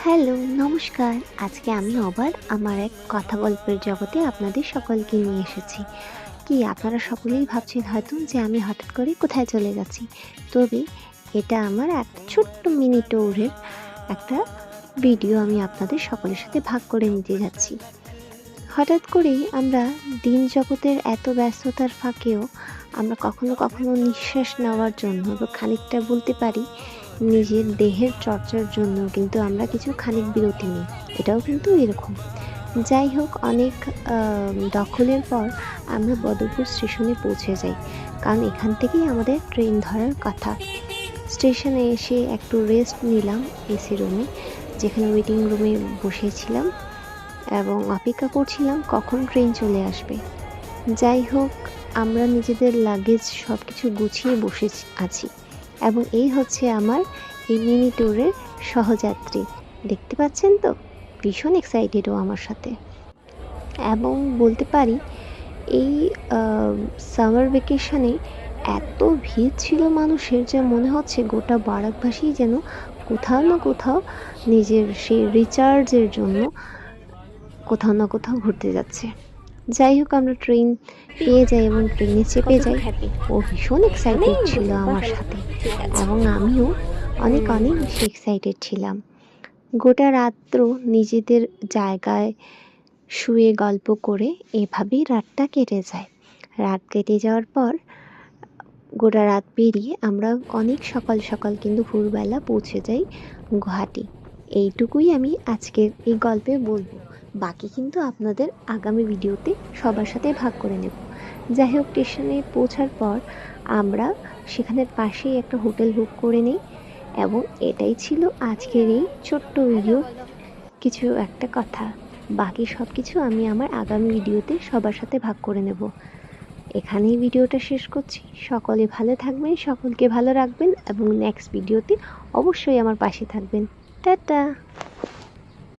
Hello, নমস্কার। আজকে আমি আবার আমার এক কথা গল্পের জগতে আপনাদের সকলকে নিয়ে এসেছি। কি আপনারা সকলেই ভাবছেন হয়তো যে আমি হঠাৎ করে কোথায় চলে যাচ্ছি। তবে এটা আমার একটা ছোট্ট মিনি ট্যুরের একটা ভিডিও আমি আপনাদের সকলের সাথে ভাগ করে নিতে যাচ্ছি। হঠাৎ করেই আমরা দিন জগতের এত ব্যস্ততার ফাঁকেও আমরা কখনো কখনো নিঃশ্বাস নেওয়ার জন্য বা খানিকটা বলতে পারি নিজের দেহের চর্চার জন্য কিন্তু আমরা কিছু খানিক বিরতি নিই। এটাও কিন্তু এরকম। যাই হোক, অনেক দখলের পর আমরা বদরপুর স্টেশনে পৌঁছে যাই, কারণ এখান থেকেই আমাদের ট্রেন ধরার কথা। স্টেশনে এসে একটু রেস্ট নিলাম এসি রুমে, যেখানে ওয়েটিং রুমে বসেছিলাম এবং অপেক্ষা করছিলাম কখন ট্রেন চলে আসবে। যাই হোক, আমরা নিজেদের লাগেজ সব কিছু গুছিয়ে বসে আছি এবং এই হচ্ছে আমার এই মিনি ট্যুরের সহযাত্রী। দেখতে পাচ্ছেন তো, ভীষণ এক্সাইটেডও আমার সাথে। এবং বলতে পারি এই সামার ভ্যাকেশনে এত ভিড় ছিল মানুষের, যে মনে হচ্ছে গোটা বারাকবাসী যেন কোথাও না কোথাও নিজের সেই রিচার্জের জন্য কোথাও না কোথাও ঘুরতে যাচ্ছে। যাই হোক, আমরা ট্রেন পেয়ে যাই এবং ট্রেনে চেপে যাই। ও ভীষণ এক্সাইটেড ছিল আমার সাথে এবং আমিও অনেক অনেক বেশি এক্সাইটেড ছিলাম। গোটা রাত্র নিজেদের জায়গায় শুয়ে গল্প করে এভাবেই রাতটা কেটে যায়। রাত কেটে যাওয়ার পর গোটা রাত পেরিয়ে আমরা অনেক সকাল সকাল কিন্তু ভোরবেলা পৌঁছে যাই গুয়াহাটি। এইটুকুই আমি আজকের এই গল্পে বলবো, বাকি কিন্তু আপনাদের আগামী ভিডিওতে সবার সাথে ভাগ করে নেব। যাই হোক, স্টেশনে পৌঁছার পর আমরা সেখানের পাশেই একটা হোটেল বুক করে নিই এবং এটাই ছিল আজকের এই ছোট্ট ভিডিও কিছু একটা কথা। বাকি সব কিছু আমি আমার আগামী ভিডিওতে সবার সাথে ভাগ করে নেব। এখানেই ভিডিওটা শেষ করছি। সকলে ভালো থাকবেন, সকলকে ভালো রাখবেন এবং নেক্সট ভিডিওতে অবশ্যই আমার পাশে থাকবেন। টাটা।